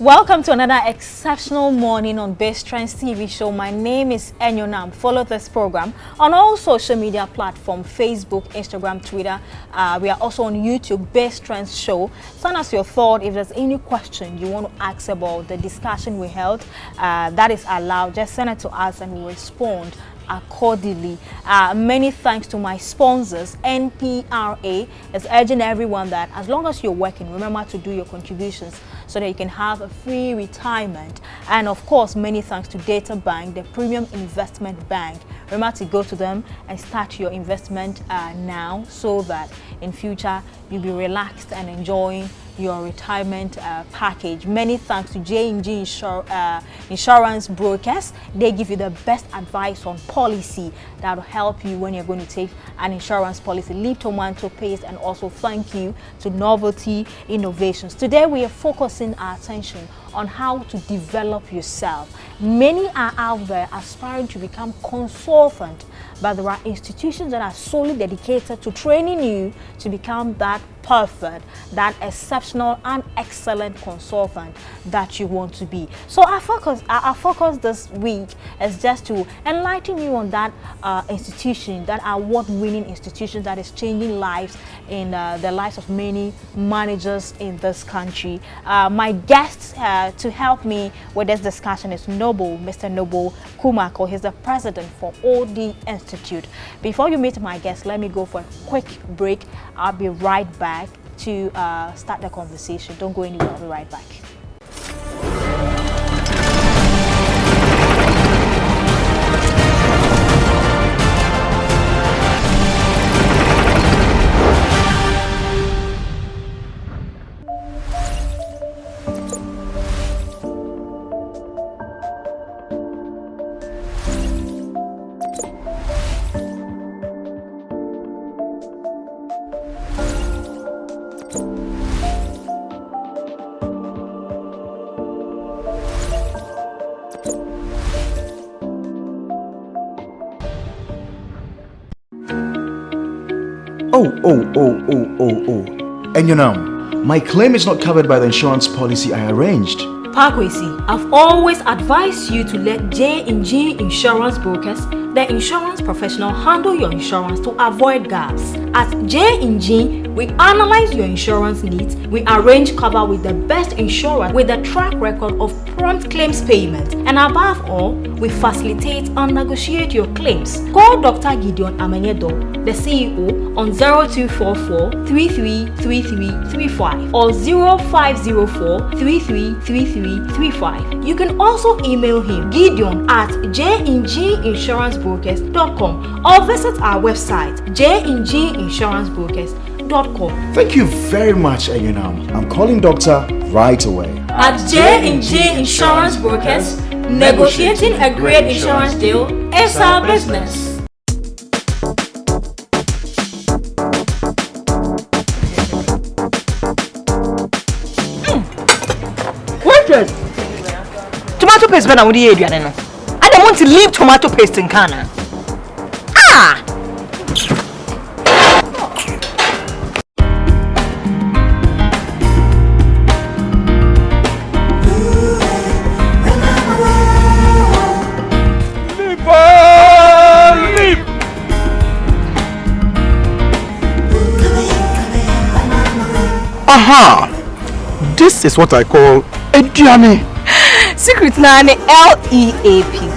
Welcome to another exceptional morning on Biztrends TV show. My name is Enyonam. Follow this program on all social media platforms, Facebook, Instagram, Twitter. We are also on YouTube, Biztrends show. Send us your thought. If there's any question you want to ask about the discussion we held, that is allowed. Just send it to us and we'll respond accordingly. Many thanks to my sponsors. NPRA is urging everyone that as long as you're working, remember to do your contributions so that you can have a free retirement. And of course, many thanks to Data Bank, the premium investment bank. Remember to go to them and start your investment now so that in future you'll be relaxed and enjoying your retirement package. Many thanks to J&G Insurance Brokers. They give you the best advice on policy that will help you when you're going to take an insurance policy. Leave tomato paste, and also thank you to Novelty Innovations. Today we are focusing our attention on how to develop yourself. Many are out there aspiring to become consultant, but there are institutions that are solely dedicated to training you to become that perfect, that exceptional and excellent consultant that you want to be. So our focus this week is just to enlighten you on that institution, that award-winning institution that is changing lives in the lives of many managers in this country. My guest to help me with this discussion is Mr. Noble Kumako. He's the president for OD Institute. Before you meet my guest, let me go for a quick break. I'll be right back to start the conversation. Don't go anywhere. I'll be right back. Oh. And you know, my claim is not covered by the insurance policy I arranged. Parkwesi, I've always advised you to let J&G Insurance Brokers, the insurance professional, handle your insurance to avoid gaps. At J&G, we analyze your insurance needs. We arrange cover with the best insurer with a track record of prompt claims payment. And above all, we facilitate and negotiate your claims. Call Dr. Gideon Amenyedo, the CEO, on 0244 333335 or 0504 333335. You can also email him, Gideon, at jinginsurancebrokers.com or visit our website, jinginsurancebrokers.com. Thank you very much, Enyonam. I'm calling doctor right away. At J&G Insurance Brokers, negotiating a great insurance deal is our business. Tomato paste when I would eat. I don't want to leave tomato paste in Ghana. Aha! This is what I call a journey. Secret na LEAP,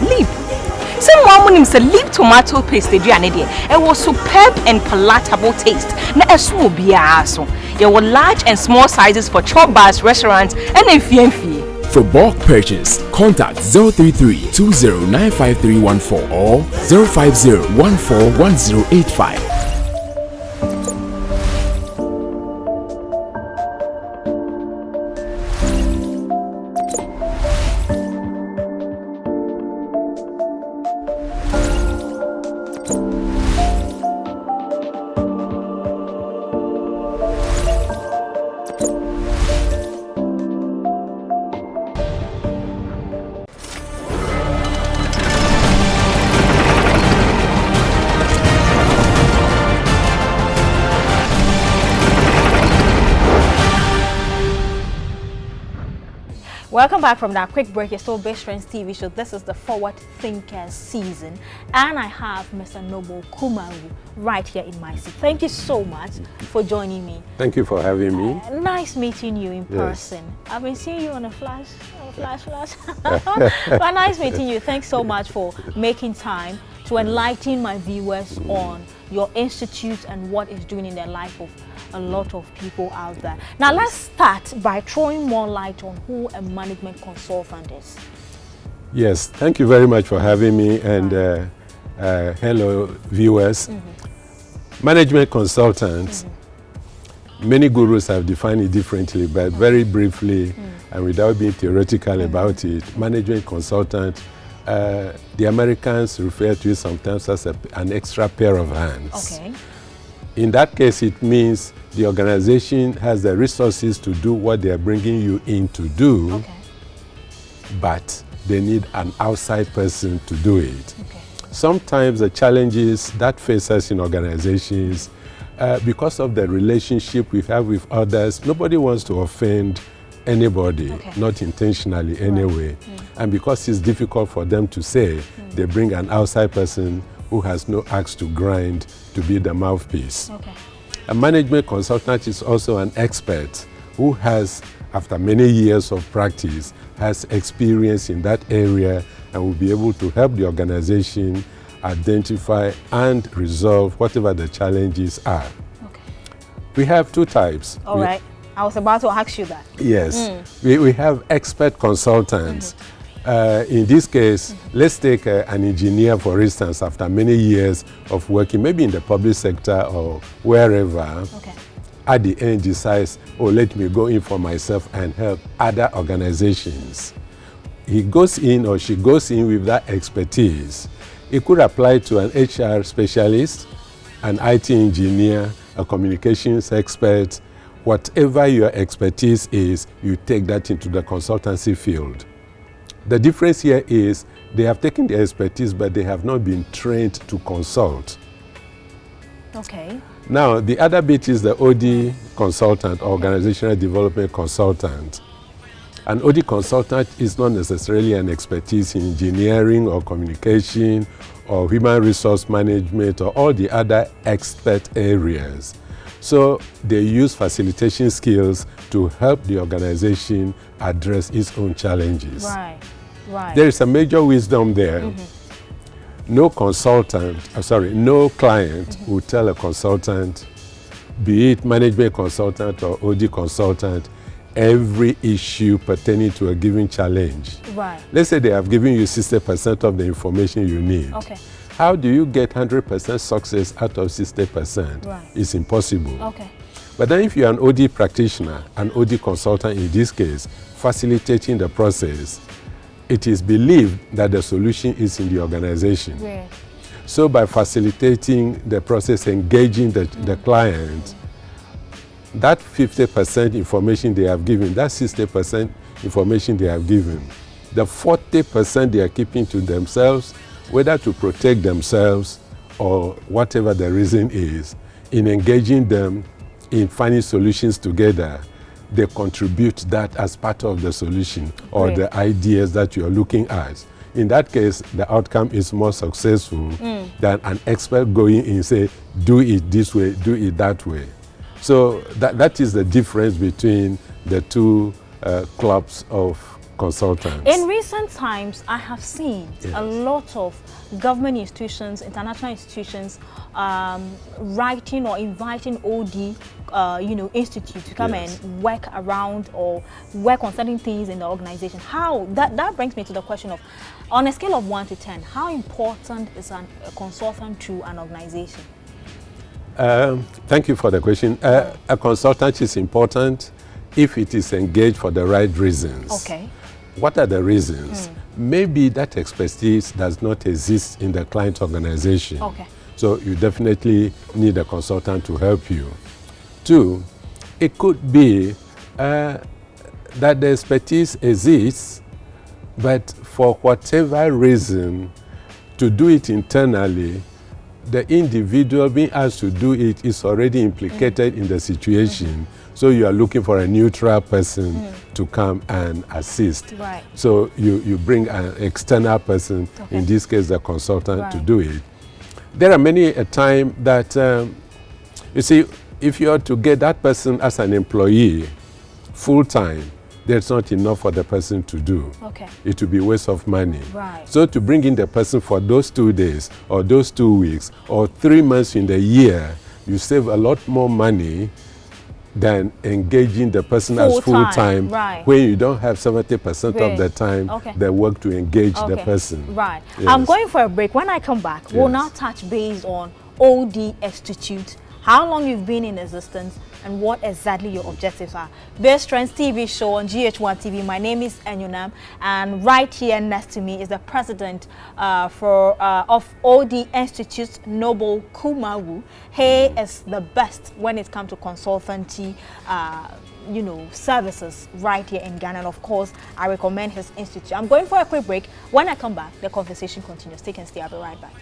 leap. Someone named a leap tomato paste there. It was superb and palatable taste. Na esu obi aso. There were large and small sizes for chop bars, restaurants, and efie. For bulk purchase, contact 033-2095-314 or 050-141085. Welcome back from that quick break. You're still Biztrends TV show. This is the Forward Thinkers season, and I have Mr. Noble Kumaru right here in my seat. Thank you so much for joining me. Thank you for having me. Nice meeting you in person. I've been seeing you on a flash. But nice meeting you. Thanks so much for making time to enlighten my viewers on your institute and what it's doing in the life of a lot of people out there. Now let's start by throwing more light on who a management consultant is. Yes, thank you very much for having me, and hello viewers. Management consultants, many gurus have defined it differently, but very briefly and without being theoretical about it, management consultant, the Americans refer to it sometimes as an extra pair of hands. Okay. In that case, it means the organization has the resources to do what they are bringing you in to do, Okay. but they need an outside person to do it. Okay. Sometimes the challenges that face us in organizations, because of the relationship we have with others, nobody wants to offend anybody, Okay. not intentionally anyway. And because it's difficult for them to say, they bring an outside person who has no axe to grind to be the mouthpiece. Okay. A management consultant is also an expert who has, after many years of practice, has experience in that area and will be able to help the organization identify and resolve whatever the challenges are. Okay. We have two types. All right. I was about to ask you that. Yes. We have expert consultants. In this case, let's take an engineer, for instance, after many years of working, maybe in the public sector or wherever, Okay. at the end decides, oh, let me go in for myself and help other organizations. He goes in or she goes in with that expertise. It could apply to an HR specialist, an IT engineer, a communications expert. Whatever your expertise is, you take that into the consultancy field. The difference here is they have taken the expertise, but they have not been trained to consult. Okay. Now, the other bit is the OD consultant, organizational development consultant. An OD consultant is not necessarily an expertise in engineering or communication or human resource management or all the other expert areas. So they use facilitation skills to help the organization address its own challenges. Right. Right. There is a major wisdom there. No consultant, no client will tell a consultant, be it management consultant or OD consultant, every issue pertaining to a given challenge. Right. Let's say they have given you 60% of the information you need. Okay. How do you get 100% success out of 60%? Right. It's impossible. Okay. But then if you're an OD practitioner, an OD consultant in this case, facilitating the process, it is believed that the solution is in the organization. Yeah. So by facilitating the process, engaging the client, that 50% information they have given, that 60% information they have given, the 40% they are keeping to themselves, whether to protect themselves or whatever the reason is, in engaging them in finding solutions together, they contribute that as part of the solution or Great. the ideas that you are looking at. In that case, the outcome is more successful than an expert going in and say, do it this way, do it that way. So that is the difference between the two clubs of consultants. In recent times, I have seen Yes. a lot of government institutions, international institutions, writing or inviting OD, institute to come Yes. and work around or work on certain things in the organization. How that brings me to the question of, on a scale of 1 to 10, how important is a consultant to an organization? Thank you for the question. A consultant is important if it is engaged for the right reasons. Okay. What are the reasons? Maybe that expertise does not exist in the client organization. Okay. So you definitely need a consultant to help you. 2, it could be that the expertise exists, but for whatever reason, to do it internally, the individual being asked to do it is already implicated in the situation. So you are looking for a neutral person to come and assist. Right. So you bring an external person, in this case the consultant, to do it. There are many a time that, you see, if you are to get that person as an employee full-time, there's not enough for the person to do. Okay. It will be a waste of money. Right. So to bring in the person for those 2 days or those 2 weeks or 3 months in the year, you save a lot more money than engaging the person as full-time, when you don't have 70% of the time the work to engage the person. Right. Yes. I'm going for a break. When I come back, we'll now touch base on OD Institute, how long you've been in existence, and what exactly your objectives are. Biztrends TV show on GH1 TV. My name is Enyonam, and right here next to me is the president of OD Institute, Noble Kumawu. He is the best when it comes to consultancy, services right here in Ghana. And of course, I recommend his institute. I'm going for a quick break. When I come back, the conversation continues. Take and stay. I'll be right back.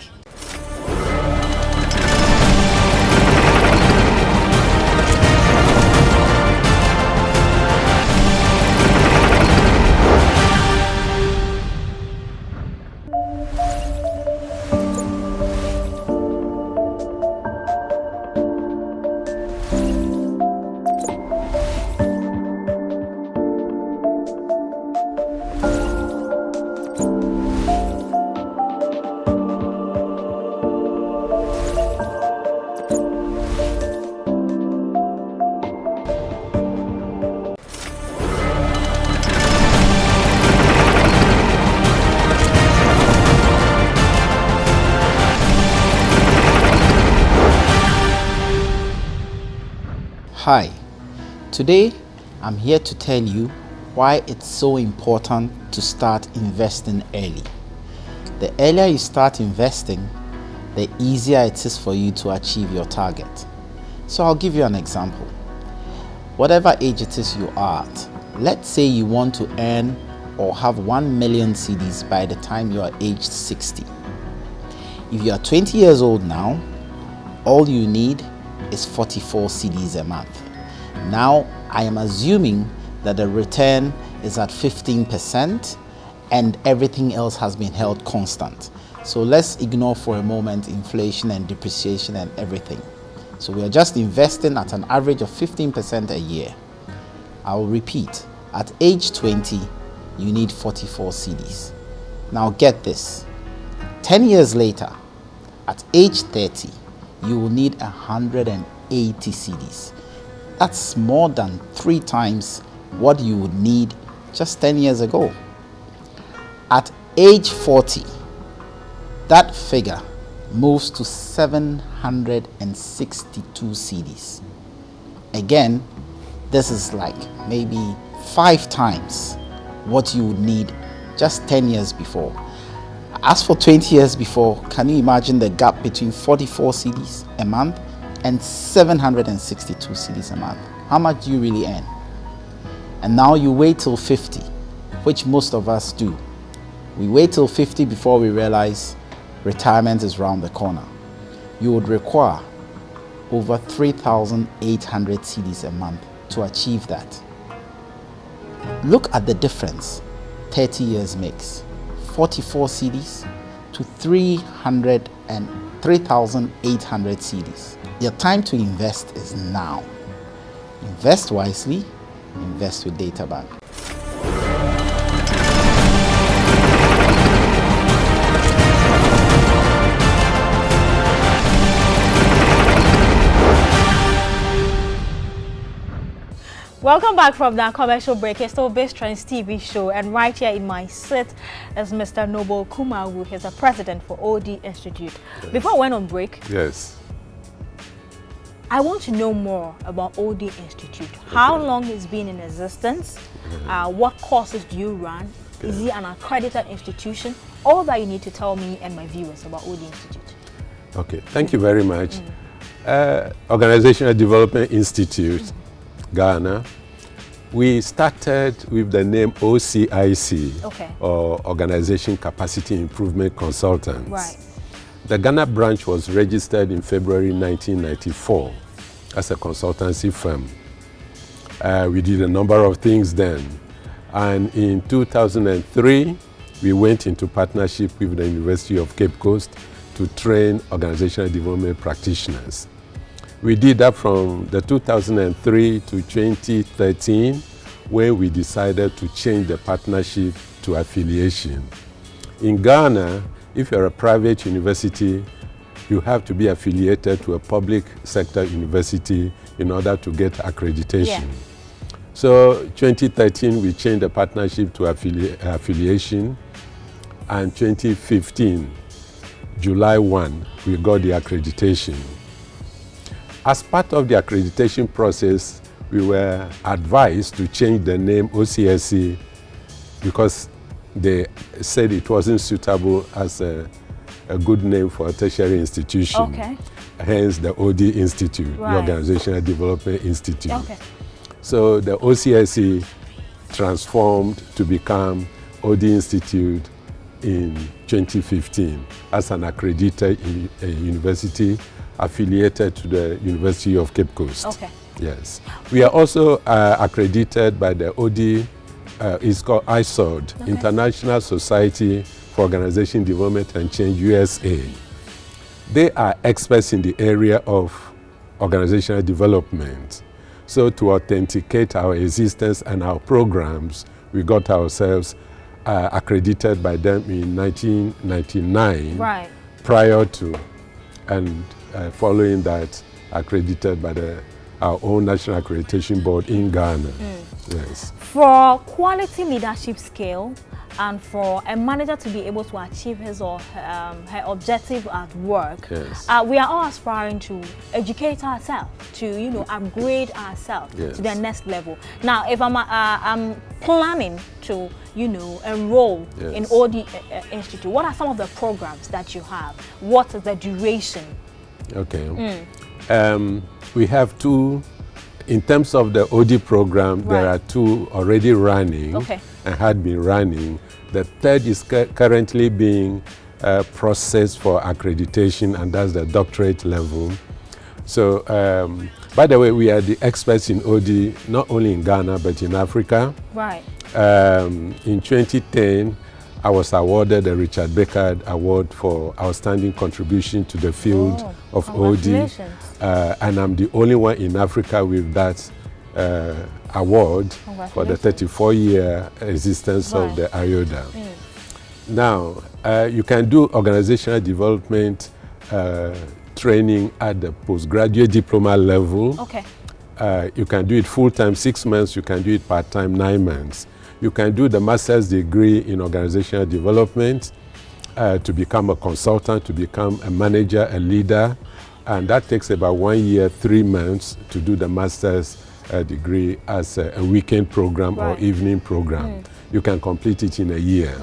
Hi, today I'm here to tell you why it's so important to start investing early. The earlier you start investing, the easier it is for you to achieve your target. So I'll give you an example. Whatever age it is you are at, let's say you want to earn or have 1 million cedis by the time you are aged 60. If you are 20 years old now, all you need is 44 cedis a month. Now, I am assuming that the return is at 15% and everything else has been held constant. So let's ignore for a moment inflation and depreciation and everything. So we are just investing at an average of 15% a year. I'll repeat, at age 20, you need 44 cedis. Now get this, 10 years later, at age 30, you will need 180 cedis. That's more than 3 times what you would need just 10 years ago. At age 40, that figure moves to 762 cedis. Again, this is like maybe 5 times what you would need just 10 years before. As for 20 years before, can you imagine the gap between 44 cedis a month and 762 cedis a month? How much do you really earn? And now you wait till 50, which most of us do. We wait till 50 before we realize retirement is around the corner. You would require over 3,800 cedis a month to achieve that. Look at the difference 30 years makes. 44 cedis to 3,800 cedis. Your time to invest is now. Invest wisely, invest with DataBank. Welcome back from that commercial break. It's still Biztrends TV show, and right here in my seat is Mr. Noble Kumawu. He's the president for OD Institute. Yes. Before I went on break, yes, I want to know more about OD Institute. How long it's been in existence? What courses do you run? Is it an accredited institution? All that you need to tell me and my viewers about OD Institute. Okay, thank you very much. Organizational Development Institute, Ghana. We started with the name OCIC, or Organization Capacity Improvement Consultants. Right. The Ghana branch was registered in February 1994 as a consultancy firm. We did a number of things then. And in 2003, we went into partnership with the University of Cape Coast to train organizational development practitioners. We did that from the 2003 to 2013, where we decided to change the partnership to affiliation. In Ghana, if you're a private university, you have to be affiliated to a public sector university in order to get accreditation. Yeah. So 2013, we changed the partnership to affiliation, and 2015, July 1, we got the accreditation. As part of the accreditation process, we were advised to change the name OCSE because they said it wasn't suitable as a good name for a tertiary institution. Okay. Hence the OD Institute, Right. the Organizational Development Institute. Okay. So the OCSE transformed to become OD Institute in 2015 as an accredited university affiliated to the University of Cape Coast. Okay. Yes. We are also accredited by the OD, it's called ISOD, Okay. International Society for Organization Development and Change, USA. They are experts in the area of organizational development. So to authenticate our existence and our programs, we got ourselves accredited by them in 1999. Right. Prior to and following that, accredited by our own National Accreditation Board in Ghana. Yes. For quality leadership skill and for a manager to be able to achieve his or her objective at work, Yes. we are all aspiring to educate ourselves, to upgrade ourselves Yes. to the next level. Now, if I'm planning to enroll Yes. in OD Institute, what are some of the programs that you have? What is the duration? Okay. We have two. In terms of the OD program, there Right. are two already running Okay. and had been running. The third is currently being processed for accreditation, and that's the doctorate level. So, by the way, we are the experts in OD, not only in Ghana, but in Africa. Right. In 2010, I was awarded the Richard Beckard Award for outstanding contribution to the field of OD. Congratulations. And I'm the only one in Africa with that award for the 34-year existence of the IODA. Now, you can do organizational development training at the postgraduate diploma level. Okay. You can do it full-time 6 months, you can do it part-time 9 months. You can do the master's degree in organizational development to become a consultant, to become a manager, a leader, and that takes about 1 year, 3 months to do the master's degree as a weekend program or evening program. You can complete it in a year.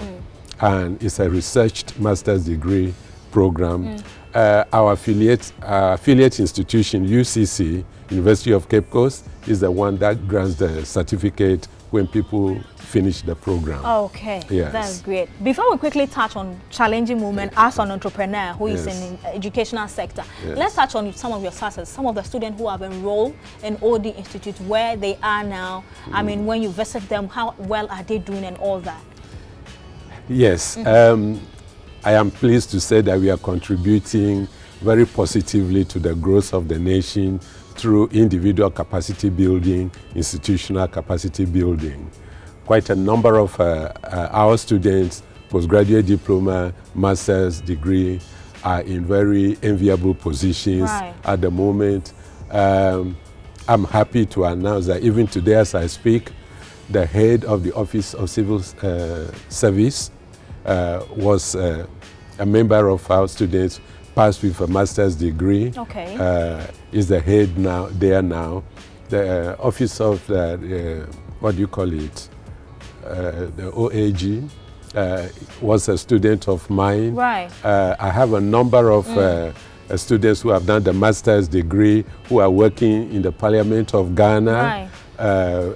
And it's a researched master's degree program. Our affiliate institution, UCC, University of Cape Coast, is the one that grants the certificate when people finish the program. Okay, Yes. that's great. Before we quickly touch on challenging women as an entrepreneur who is Yes. in the educational sector, Yes. let's touch on some of your successes, some of the students who have enrolled in OD Institute, where they are now. I mean, when you visit them, how well are they doing and all that? Yes, I am pleased to say that we are contributing very positively to the growth of the nation through individual capacity building, institutional capacity building. Quite a number of our students, postgraduate diploma, master's degree, are in very enviable positions at the moment. I'm happy to announce that even today as I speak, the head of the Office of Civil Service was a member of our students, passed with a master's degree. Okay. Is the head now, there now. The Office of the, what do you call it? The OAG was a student of mine. Right. I have a number of students who have done the master's degree, who are working in the Parliament of Ghana. Right.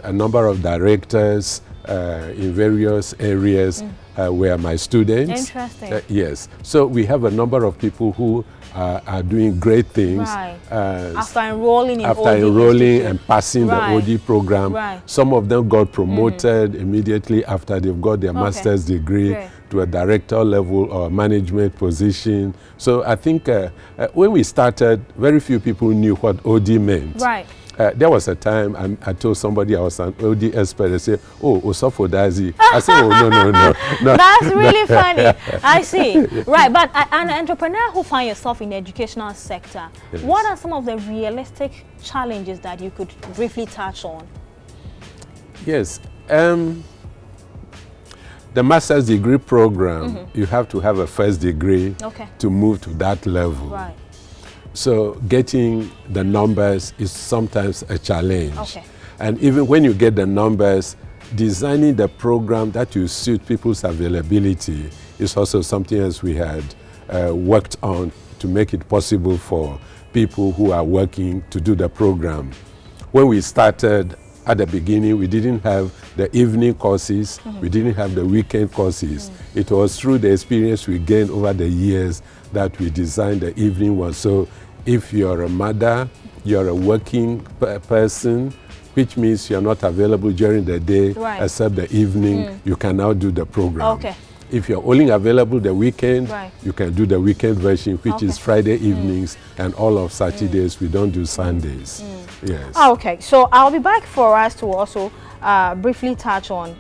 A number of directors in various areas were my students. Interesting. Yes. So we have a number of people who are doing great things. Right. After enrolling in after OD enrolling Institute. and passing Right. the OD program. Right. Some of them got promoted immediately after they've got their master's degree Great. to a director level or management position. So I think when we started, very few people knew what OD meant. Right. There was a time I told somebody I was an OD expert. They said, "Oh, Osofo Dazi." I said, "Oh, no. That's really funny. I see. Right, but an entrepreneur who finds yourself in the educational sector, Yes. what are some of the realistic challenges that you could briefly touch on? Yes. The master's degree program, you have to have a first degree to move to that level. Right. So getting the numbers is sometimes a challenge. Okay. And even when you get the numbers, designing the program that will suit people's availability is also something else we had worked on to make it possible for people who are working to do the program. When we started at the beginning, we didn't have the evening courses, we didn't have the weekend courses. It was through the experience we gained over the years that we designed the evening one. So if you're a mother, you're a working person, which means you're not available during the day except the evening, you can now do the program. Okay. If you're only available the weekend, Right. you can do the weekend version, which is Friday evenings and all of Saturdays. We don't do Sundays. Yes. Okay, so I'll be back for us to also briefly touch on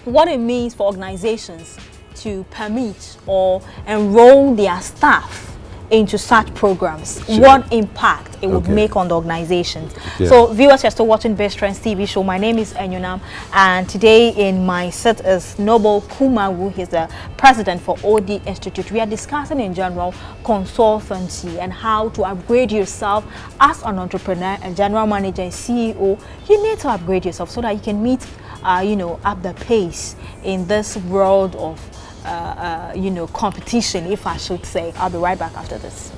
what it means for organizations to permit or enroll their staff into such programs, what impact it would make on the organization. Yeah. So viewers, you're still watching Biztrends TV show. My name is Enyonam, and today in my set is Noble Kumawu. He's the president for OD Institute. We are discussing in general consultancy and how to upgrade yourself as an entrepreneur and general manager and CEO. You need to upgrade yourself so that you can meet up the pace in this world of competition, if I should say. I'll be right back after this.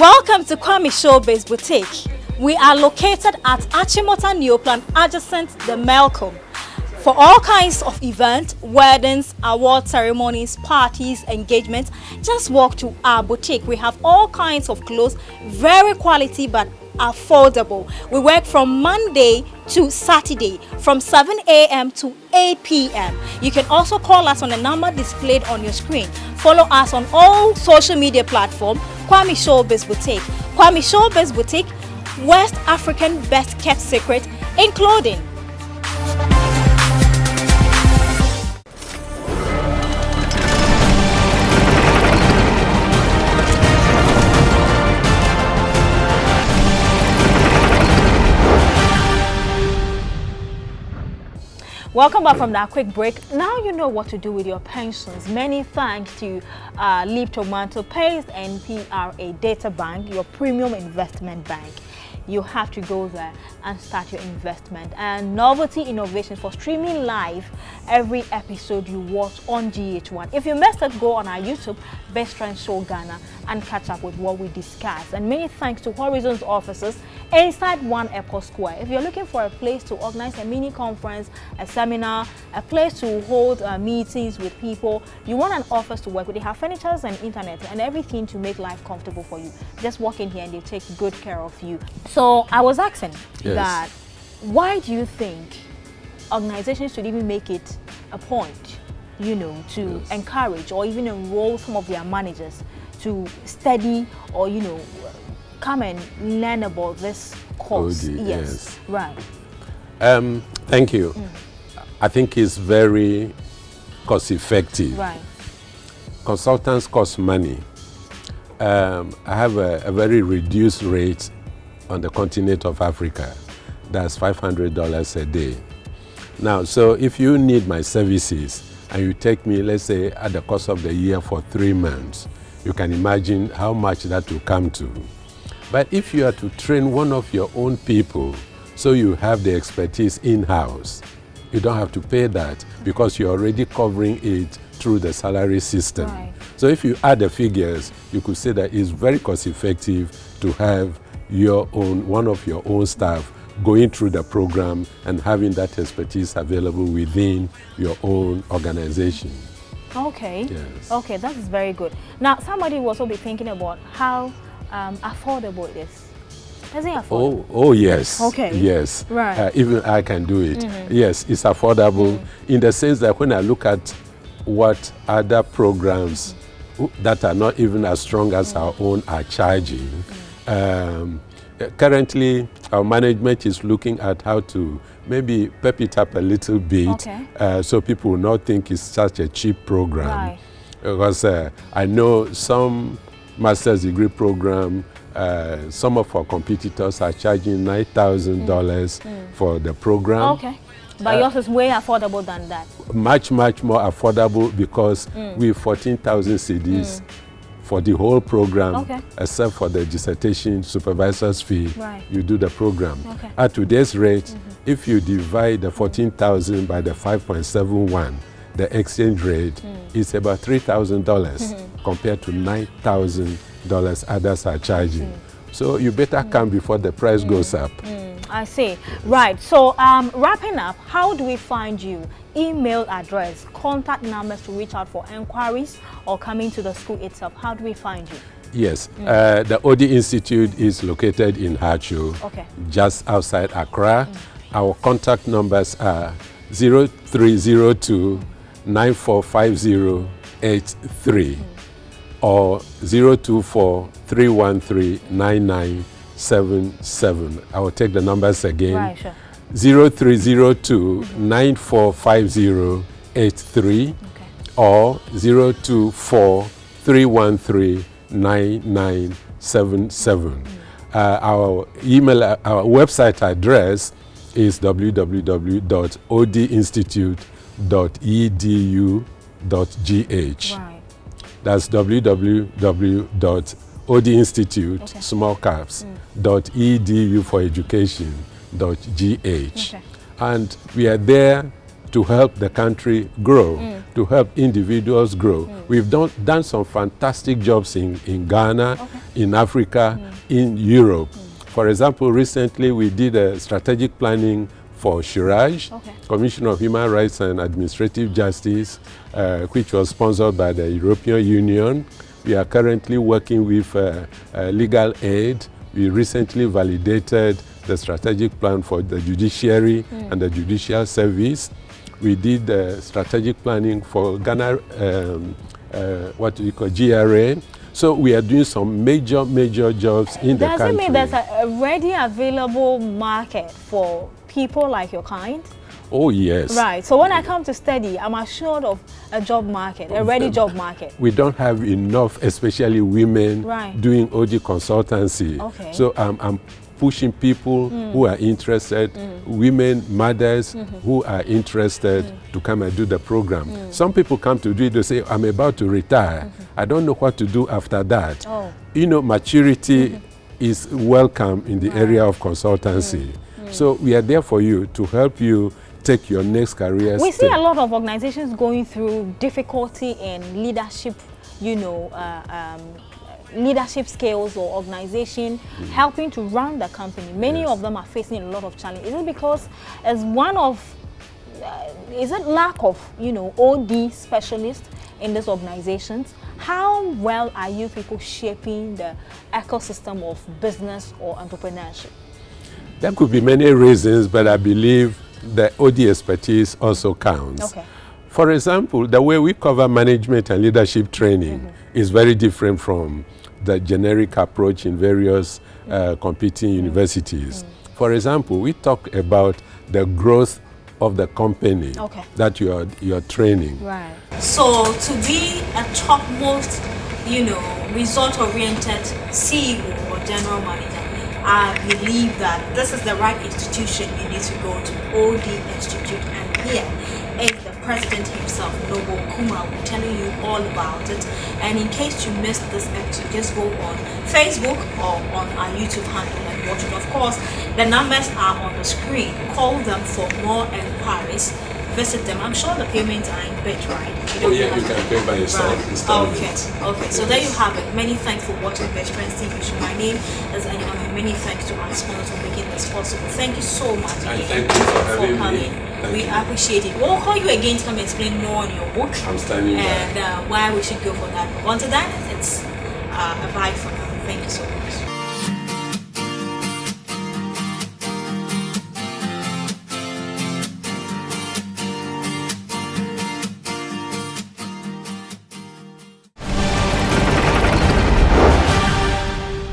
Welcome to Kwame Showbiz Boutique. We are located at Achimota Neoplan, adjacent the Malcolm. For all kinds of events, weddings, award ceremonies, parties, engagements, just walk to our boutique. We have all kinds of clothes, very quality but affordable. We work from Monday to Saturday from 7 a.m. to 8 p.m. You can also call us on the number displayed on your screen. Follow us on all social media platforms. Kwame Showbiz Boutique. Kwame Showbiz Boutique, West African best kept secret in clothing. Welcome back from that quick break. Now you know what to do with your pensions. Many thanks to Leap Tomato Paste and PRA Data Bank, your premium investment bank. You have to go there and start your investment. And Novelty Innovation for streaming live every episode you watch on GH1. If you missed it, go on our YouTube, Biztrends Show Ghana, and catch up with what we discussed. And many thanks to Horizons offices inside One Airport Square. If you're looking for a place to organize a mini conference, a seminar, a place to hold meetings with people, you want an office to work with, they have furniture and internet and everything to make life comfortable for you. Just walk in here and they take good care of you. So I was asking that, why do you think organizations should even make it a point, to encourage or even enroll some of their managers to study or, come and learn about this course? Yes. Right. Thank you. I think it's very cost effective. Right. Consultants cost money. I have a very reduced rate on the continent of Africa. That's $500 a day. Now, so if you need my services and you take me, let's say, at the cost of the year for 3 months, you can imagine how much that will come to. But if you are to train one of your own people So you have the expertise in-house. You don't have to pay that because you're already covering it through the salary system. Right. So if you add the figures, you could say that it's very cost effective to have one of your own staff going through the program and having that expertise available within your own organization. Okay. Yes. Okay, that is very good. Now, somebody will also be thinking about how affordable it is. Is it affordable? Oh yes. Okay. Yes. Right. Even I can do it. Yes, it's affordable in the sense that when I look at what other programs that are not even as strong as our own are charging, currently our management is looking at how to maybe pep it up a little bit, so people will not think it's such a cheap program. Right. Because I know some master's degree program, some of our competitors are charging $9,000 for the program. Okay. But yours is way affordable than that. Much, much more affordable because we have 14,000 CDs for the whole program, except for the dissertation supervisor's fee. Right. You do the program. Okay. At today's rate, if you divide the 14,000 by the 5.71, the exchange rate is about $3,000 compared to $9,000 others are charging. So you better come before the price goes up. I see. Right. So wrapping up, how do we find you? Email address, contact numbers to reach out for enquiries or coming to the school itself. How do we find you? Yes. The OD Institute is located in Hacho, just outside Accra. Our contact numbers are 0302 945083 or 024 313 9977. I will take the numbers again. Right, sure. 0302 945083 or 024 313 9977. Our website address is www.odinstitute.edu.gh. Right. That's www.odinstitute, small caps, .edu for education.gh. And we are there to help the country grow, to help individuals grow. We've done some fantastic jobs in Ghana, in Africa, in Europe. For example, recently we did a strategic planning for Shiraj, Commission of Human Rights and Administrative Justice, which was sponsored by the European Union. We are currently working with legal aid. We recently validated the strategic plan for the judiciary and the judicial service. We did strategic planning for Ghana, what we call GRA. So we are doing some major jobs in the country. Does it mean there's a ready available market for people like your kind? Oh, yes. Right. So when I come to study, I'm assured of a job market, a ready job market. We don't have enough, especially women, doing OD consultancy. So I'm pushing people who are interested, women, mothers who are interested to come and do the program. Some people come to do it, they say, I'm about to retire. I don't know what to do after that. You know, maturity is welcome in the area of consultancy. So we are there for you to help you take your next career We step. see a lot of organizations going through difficulty in leadership, you know, leadership skills or organization helping to run the company. Many of them are facing a lot of challenges. Is it because as one of, is it lack of, you know, OD specialists in these organizations? How well are you people shaping the ecosystem of business or entrepreneurship? There could be many reasons, but I believe the OD expertise also counts. For example, the way we cover management and leadership training is very different from the generic approach in various competing universities. For example, we talk about the growth of the company that you're training. Right. So to be a topmost, you know, result-oriented CEO or general manager, I believe that this is the right institution you need to go to, OD Institute, and here is the president himself, Noble Kuma, telling you all about it. And in case you missed this episode, just go on Facebook or on our YouTube handle and watching. Of course, the numbers are on the screen. Call them for more enquiries. Visit them. I'm sure the payments are in bit, right? You can pay by yourself. Right. Okay. So there you have it. Many thanks for watching Biztrends TV show. My name is Anyola, and many thanks to our sponsors for making this possible. Thank you so much And thank you for having coming. We appreciate it. We'll call you again to come and explain more on your book. I'm standing by. And why we should go for that. But until then, it's a bye for now. Thank you so much.